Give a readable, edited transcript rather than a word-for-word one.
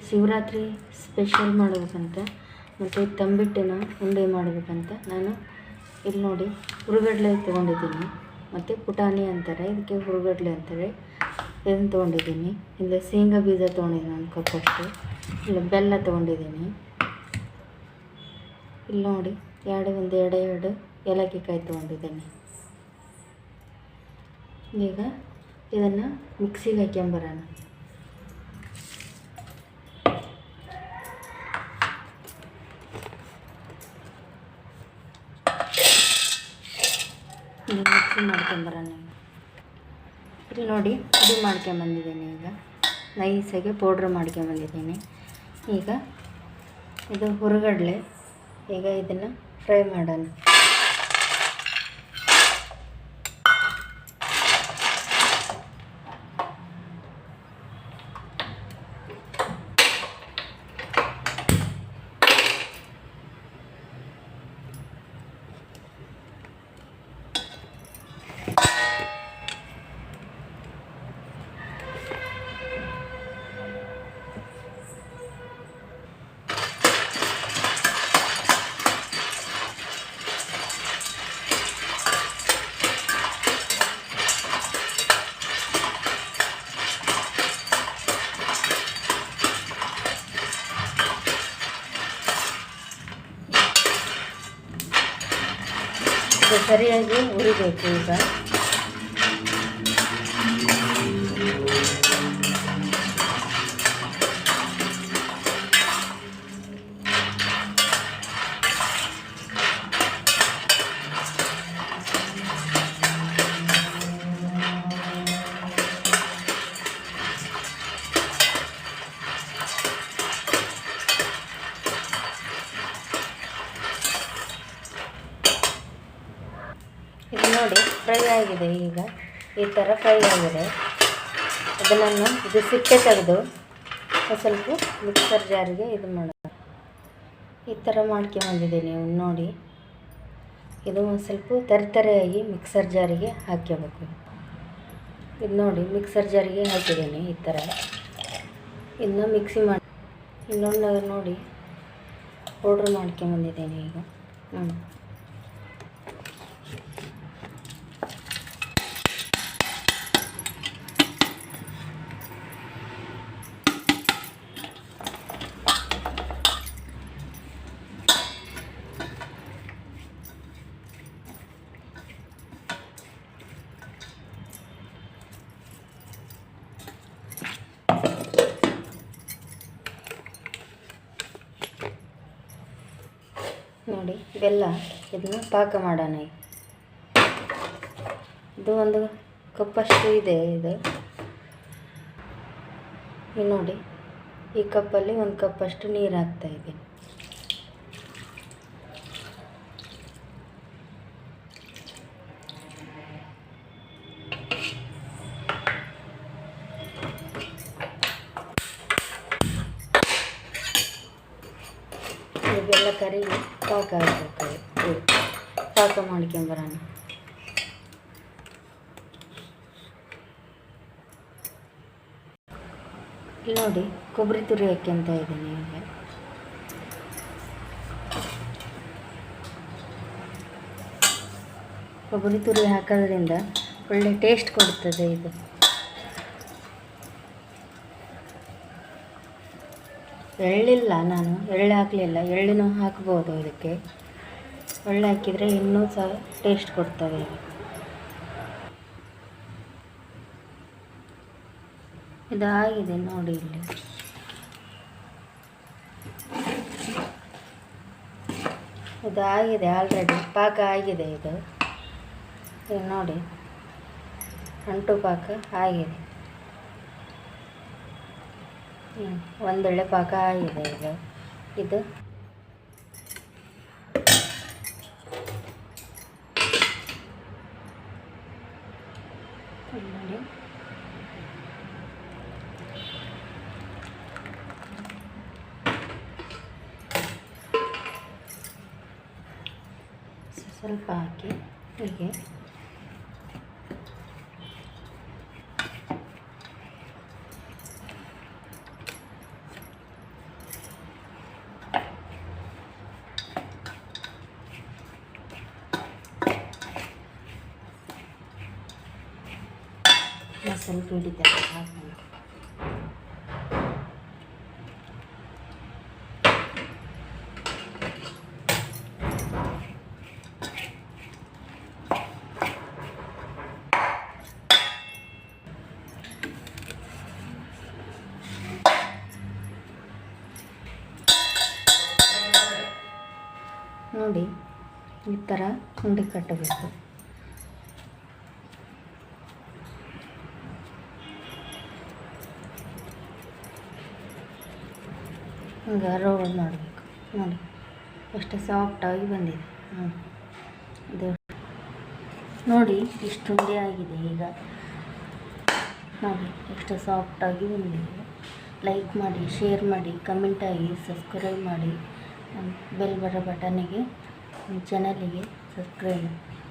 Shivaratri special ಮಾಡಬೇಕಂತ ಮತ್ತು ತಂಬಿಟ್ಟಿನ ಉಂಡೆ ಮಾಡಬೇಕಂತ ನಾನು ಇಲ್ಲಿ ನೋಡಿ ಹುರುಗಡ್ಲೆ ತೊಗೊಂಡಿದ್ದೀನಿ ಮತ್ತು ಪುಟಾಣಿ ಅಂತಾರೆ, ಇದಕ್ಕೆ ಹುರುಗಡ್ಲೆ ಅಂತಾರೆ. ಇದನ್ನು ತೊಗೊಂಡಿದ್ದೀನಿ. ಇಲ್ಲ ಶೇಂಗಾ ಬೀಜ ತೊಗೊಂಡಿದ್ದೀನಿ ಒಂದು ಕಪ್ಪಷ್ಟು. ಇಲ್ಲ ಬೆಲ್ಲ ತೊಗೊಂಡಿದ್ದೀನಿ. ಇಲ್ಲಿ ನೋಡಿ ಎರಡು ಏಲಕ್ಕಿ ಕಾಯಿ ತೊಗೊಂಡಿದ್ದೀನಿ. ಈಗ ಇದನ್ನು ಮಿಕ್ಸಿಗೆ ಹಾಕ್ಕೊಂಬರೋಣ. ಮಿಕ್ಸಿ ಮಾಡ್ಕೊಂಬರೋಣ. ಇಲ್ಲಿ ನೋಡಿ ಪುಡಿ ಮಾಡ್ಕೊಂಬಂದಿದ್ದೀನಿ. ಈಗ ನೈಸಾಗಿ ಪೌಡ್ರ್ ಮಾಡ್ಕೊಂಬಂದಿದ್ದೀನಿ. ಈಗ ಇದು ಹುರುಗಡ್ಲೆ. ಈಗ ಇದನ್ನು ಫ್ರೈ ಮಾಡೋಣ. ಇದು ಸರಿಯಾಗಿ ಹುರಿಬೇಕು. ಈಗ ಇದು ನೋಡಿ ಫ್ರೈ ಆಗಿದೆ. ಈಗ ಈ ಥರ ಫ್ರೈ ಆಗಿದೆ. ಇದನ್ನು ಇದು ಸಿಪ್ಪೆ ತೆಗೆದು ಸ್ವಲ್ಪ ಮಿಕ್ಸರ್ ಜಾರಿಗೆ ಇದು ಮಾಡೋಣ. ಈ ಥರ ಮಾಡ್ಕೊಂಬಂದಿದ್ದೀನಿ ನೋಡಿ. ಇದು ಒಂದು ಸ್ವಲ್ಪ ತರಿತರಿಯಾಗಿ ಮಿಕ್ಸರ್ ಜಾರಿಗೆ ಹಾಕ್ಕೋಬೇಕು. ಇದು ನೋಡಿ ಮಿಕ್ಸರ್ ಜಾರಿಗೆ ಹಾಕಿದ್ದೀನಿ. ಈ ಥರ ಇನ್ನು ಮಿಕ್ಸಿ ಮಾಡಿ ಇನ್ನೊಂದು ನೋಡಿ ಪೌಡ್ರ್ ಮಾಡ್ಕೊಂಬಂದಿದ್ದೀನಿ. ಈಗ ನೋಡಿ ಬೆಲ್ಲ ಇದನ್ನು ಪಾಕ ಮಾಡೋಣ. ಇದು ಒಂದು ಕಪ್ಪಷ್ಟು ಇದೆ. ಇದು ನೋಡಿ ಈ ಕಪ್ಪಲ್ಲಿ ಒಂದು ಕಪ್ಪಷ್ಟು ನೀರು ಹಾಕ್ತಾಯಿದ್ದೀನಿ. ಬೆಲ್ಲ ಕರಿಗಿ ಪಾಕ ಆಗಬೇಕು. ಪಾಕ ಮಾಡ್ಕೊಂಬರೋಣ. ಇಲ್ಲಿ ನೋಡಿ ಕೊಬ್ಬರಿ ತುರಿ ಹಾಕ್ಕೊಂತ ಇದ್ದೀನಿ. ಈಗ ಕೊಬ್ಬರಿ ತುರಿ ಹಾಕೋದ್ರಿಂದ ಒಳ್ಳೆ ಟೇಸ್ಟ್ ಕೊಡ್ತದೆ. ಇದು ಎಳ್ಳಿಲ್ಲ, ನಾನು ಎಳ್ಳು ಹಾಕಲಿಲ್ಲ. ಎಳ್ಳಿನೂ ಹಾಕ್ಬೋದು ಇದಕ್ಕೆ. ಎಳ್ಳು ಹಾಕಿದರೆ ಇನ್ನೂ ಸಹ ಟೇಸ್ಟ್ ಕೊಡ್ತವೆ. ಇದಾಗಿದೆ ನೋಡಿ. ಇಲ್ಲಿ ಇದಾಗಿದೆ, ಆಲ್ರೆಡಿ ಪಾಕ ಆಗಿದೆ. ಇದು ನೋಡಿ ಅಂಟು ಪಾಕ ಆಗಿದೆ. ಒಂದೊಳ್ಳೆ ಪಾಕ ಆಗಿದೆ. ಇದು ನೋಡಿ ಸ್ವಲ್ಪ ಹಾಕಿ ಹೀಗೆ ಹಿಡಿತದೆ ಹಾಕೋಣ. ನೋಡಿ ಈ ಥರ ಉಂಡೆ ಕಟ್ಟಬೇಕು. ಹಿಂಗೆ ರೋಲ್ ಮಾಡಬೇಕು. ನೋಡಿ ಎಷ್ಟು ಸಾಫ್ಟಾಗಿ ಬಂದಿದೆ. ಇದು ನೋಡಿ ಇಷ್ಟು ಉಂಡೆ ಆಗಿದೆ. ಈಗ ನೋಡಿ ಎಷ್ಟು ಸಾಫ್ಟಾಗಿ ಬಂದಿದೆ. ಲೈಕ್ ಮಾಡಿ, ಶೇರ್ ಮಾಡಿ, ಕಮೆಂಟ್ ಆಗಿ, ಸಬ್ಸ್ಕ್ರೈಬ್ ಮಾಡಿ, ಬೆಲ್ ಬರೋ ಬಟನಿಗೆ ಚಾನಲಿಗೆ ಸಬ್ಸ್ಕ್ರೈಬ್ ಮಾಡಿ.